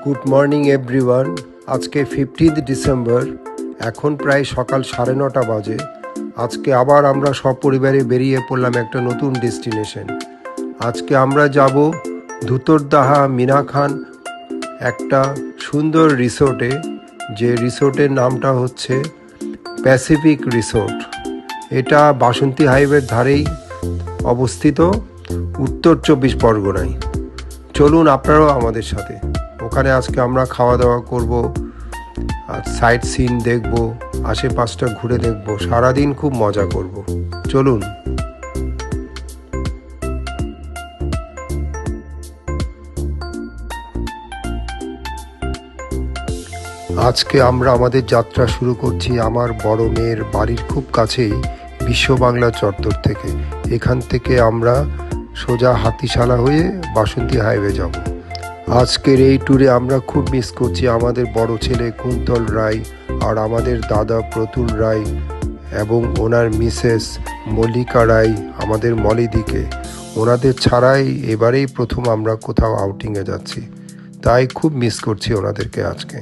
Good morning everyone. আজকে 15 December, এখন প্রায় সকাল 9:30 বাজে। আজকে আবার আমরা সপরিবারে বেরিয়ে পড়লাম একটা নতুন ডেস্টিনেশন। আজকে আমরা যাব ধুতরদাহা মিনাখান একটা সুন্দর রিসোর্টে, যে রিসোর্টের নামটা হচ্ছে প্যাসিফিক রিসোর্ট। এটা বাসন্তী হাইওয়ের ধারেই অবস্থিত, উত্তর 24 পরগনায়। চলুন আপনারাও আমাদের সাথে। ওখানে আজকে আমরা খাওয়া দাওয়া করব, আর সাইট সিন দেখব, আশেপাশটা ঘুরে দেখব, সারাদিন খুব মজা করব। চলুন। আজকে আমরা আমাদের যাত্রা শুরু করছি আমার বড় মেয়ের বাড়ির খুব কাছেই, বিশ্ব বাংলা চত্বর থেকে। এখান থেকে আমরা সোজা হাতিশালা হয়ে বাসন্তী হাইওয়ে যাব। আজকের এই ট্যুরে আমরা খুব মিস করছি আমাদের বড় ছেলে কুন্তল রায় আর আমাদের দাদা প্রতুল রায় এবং ওনার মিসেস মল্লিকা রায়, আমাদের মলিদিকে। ওনাদের ছাড়াই এবারেই প্রথম আমরা কোথাও আউটিংয়ে যাচ্ছি, তাই খুব মিস করছি ওনাদেরকে আজকে।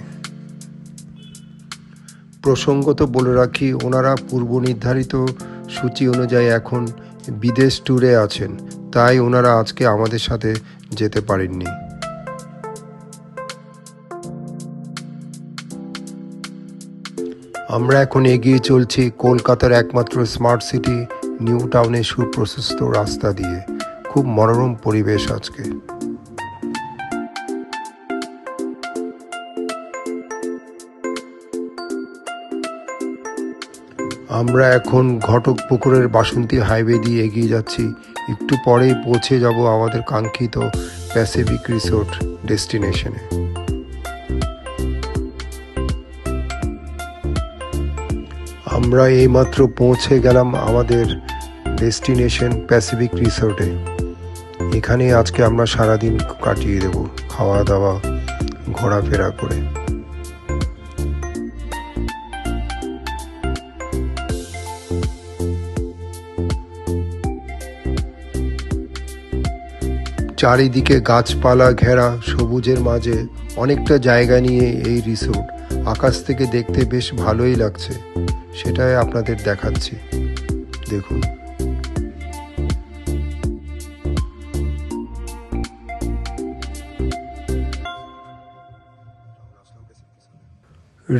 প্রসঙ্গত বলে রাখি, ওনারা পূর্ব নির্ধারিত সূচি অনুযায়ী এখন বিদেশ ট্যুরে আছেন, তাই ওনারা আজকে আমাদের সাথে যেতে পারেননি। আমরা এখন এগিয়ে চলছি কলকাতার একমাত্র স্মার্ট সিটি নিউ টাউনের সুপ্রশস্ত রাস্তা দিয়ে। খুব মনোরম পরিবেশ আজকে। আমরা এখন ঘটকপুকুরের বাসন্তী হাইওয়ে দিয়ে এগিয়ে যাচ্ছি। একটু পরেই পৌঁছে যাব আমাদের কাঙ্ক্ষিত প্যাসিফিক রিসোর্ট ডেস্টিনেশনে। আমরা এইমাত্র পৌঁছে গেলাম আমাদের ডেস্টিনেশন প্যাসিফিক রিসোর্টে। এখানে আজকে আমরা সারাদিন কাটিয়ে দেব, খাওয়া দাওয়া ঘোরাফেরা করে। চারিদিকে গাছপালা ঘেরা, সবুজের মাঝে অনেকটা জায়গা নিয়ে এই রিসোর্ট। আকাশ থেকে দেখতে বেশ ভালোই লাগছে, সেটাই আপনাদের দেখাচ্ছি, দেখুন।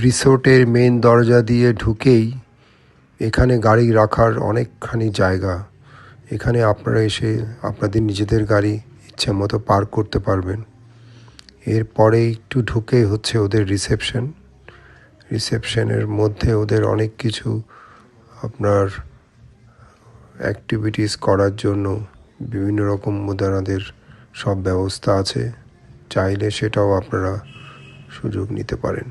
রিসোর্টের মেন দরজা দিয়ে ঢুকেই এখানে গাড়ি রাখার অনেকখানি জায়গা। এখানে আপনারা এসে আপনাদের নিজেদের গাড়ি ইচ্ছে মতো পার্ক করতে পারবেন। এরপরে একটু ঢুকে হচ্ছে ওদের রিসেপশনের মধ্যে ওদের অনেক কিছু আপনার অ্যাক্টিভিটিস করার জন্য বিভিন্ন রকম ওনাদের সব ব্যবস্থা আছে, চাইলে সেটাও আপনারা সুযোগ নিতে পারেন।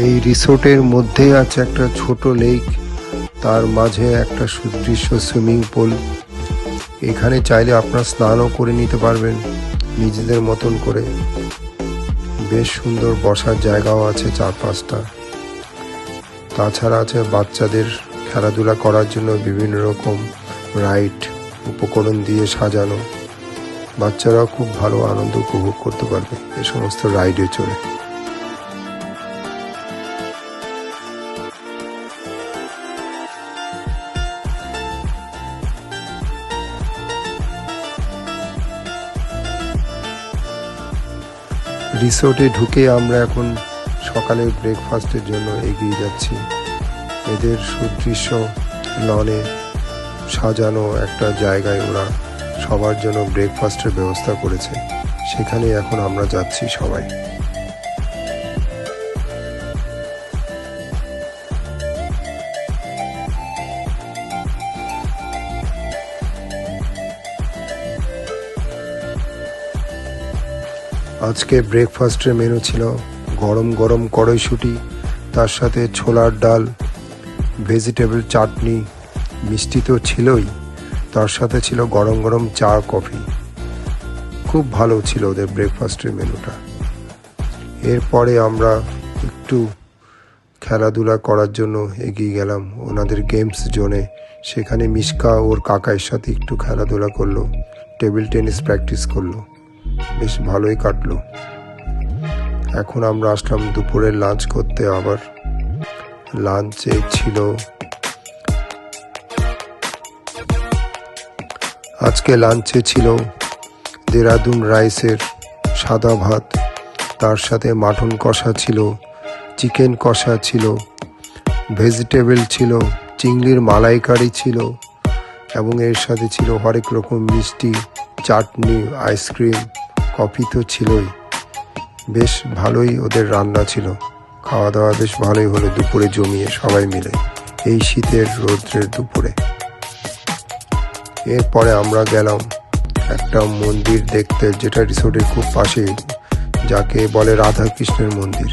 এই রিসোর্টের মধ্যেই আছে একটা ছোট লেক, তার মাঝে একটা সুদৃশ্য সুইমিং পুল। এখানে চাইলে আপনারা স্নানও করে নিতে পারবেন নিজেদের মতন করে। বেশ সুন্দর বসার জায়গাও আছে 4-5টা। তাছাড়া আছে বাচ্চাদের খেলাধুলা করার জন্য বিভিন্ন রকম রাইড উপকরণ দিয়ে সাজানো। বাচ্চারাও খুব ভালো আনন্দ উপভোগ করতে পারবে এ সমস্ত রাইডে চড়ে। রিসোর্টে ঢুকে আমরা এখন সকালের ব্রেকফাস্টের জন্য এগিয়ে যাচ্ছি। এদের সুদৃশ্য লনে সাজানো একটা জায়গায় ওরা সবার জন্য ব্রেকফাস্টের ব্যবস্থা করেছে, সেখানে এখন আমরা যাচ্ছি সবাই। আজকে ব্রেকফাস্টের মেনু ছিল গরম গরম কড়াইশুঁটি, তার সাথে ছোলার ডাল, ভেজিটেবল চাটনি, মিষ্টি তো ছিলই, তার সাথে ছিল গরম গরম চা কফি। খুব ভালো ছিল ওদের ব্রেকফাস্টের মেনুটা। এরপরে আমরা একটু খেলাধুলা করার জন্য এগিয়ে গেলাম ওনাদের গেমস জোনে। সেখানে মিশকা ওর কাকার সাথে একটু খেলাধুলা করলো, টেবিল টেনিস প্র্যাকটিস করলো, বেশ ভালোই কাটলো। এখন আমরা আসলাম দুপুরের লাঞ্চ করতে। আবার লাঞ্চে ছিল দেরাদুন রাইসের সাদা ভাত, তার সাথে মাটন কষা ছিল, চিকেন কষা ছিল, ভেজিটেবল ছিল, চিংড়ির মালাইকারি ছিল, এবং এর সাথে ছিল হরেক রকম মিষ্টি, চাটনি, আইসক্রিম, কফি তো ছিলই। বেশ ভালোই ওদের রান্না ছিল। খাওয়া দাওয়া বেশ ভালোই হলো দুপুরে জমিয়ে সবাই মিলে, এই শীতের রৌদ্রের দুপুরে। এরপরে আমরা গেলাম একটা মন্দির দেখতে, যেটা রিসোর্টের খুব পাশেই, যাকে বলে রাধা কৃষ্ণের মন্দির।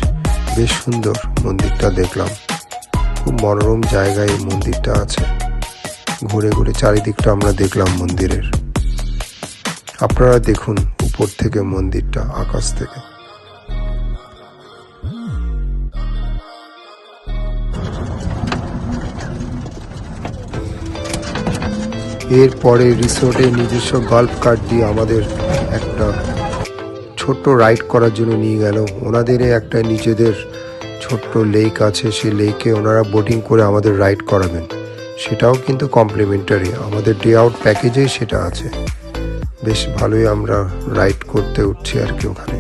বেশ সুন্দর মন্দিরটা দেখলাম, খুব মনোরম জায়গায় এই মন্দিরটা আছে। ঘুরে ঘুরে চারিদিকটা আমরা দেখলাম মন্দিরের। আপনারা দেখুন উপর থেকে মন্দিরটা, আকাশ থেকে। এরপরে রিসোর্টে নিজস্ব গল্ফ কার্ট দিয়ে আমাদের একটা ছোট্ট রাইড করার জন্য নিয়ে গেল। ওনাদের একটা নিজেদের ছোট্ট লেক আছে, সেই লেকে ওনারা বোটিং করে আমাদের রাইড করাবেন। সেটাও কিন্তু কমপ্লিমেন্টারি, আমাদের ডে আউট প্যাকেজেই সেটা আছে। বেশ ভালোই আমরা রাইড করতে উঠছি আর কি ওখানে।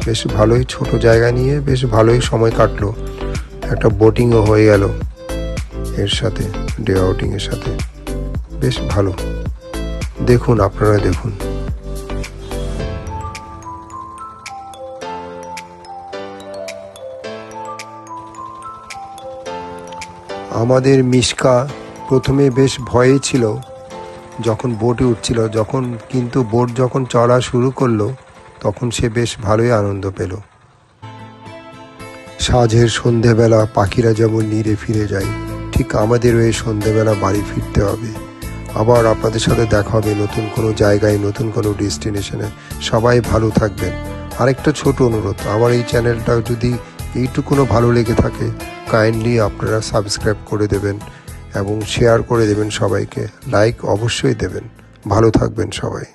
বেশ ভালোই ছোট জায়গা নিয়ে বেশ ভালোই সময় কাটলো। একটা বোটিংও হয়ে গেল এর সাথে, ডে আউটিংয়ের সাথে। বেশ ভালো, দেখুন আপনারা দেখুন। আমাদের মিশকা প্রথমে বেশ ভয়ে ছিল যখন বোটে উঠছিল, কিন্তু বোট যখন চড়া শুরু করলো তখন সে বেশ ভালোই আনন্দ পেল। সাঁঝের সন্ধেবেলা পাখিরা যেমন নীড়ে ফিরে যায়, ঠিক আমাদেরও এই সন্ধেবেলা বাড়ি ফিরতে হবে। আবার আপনাদের সাথে দেখা হবে নতুন কোনো জায়গায়, নতুন কোনো ডেস্টিনেশনে। সবাই ভালো থাকবেন। আরেকটা ছোট অনুরোধ, আমার এই চ্যানেলটা যদি এইটুকুনো ভালো লেগে থাকে, কাইন্ডলি আপনারা সাবস্ক্রাইব করে দেবেন এবং শেয়ার করে দেবেন সবাইকে। লাইক অবশ্যই দেবেন। ভালো থাকবেন সবাই।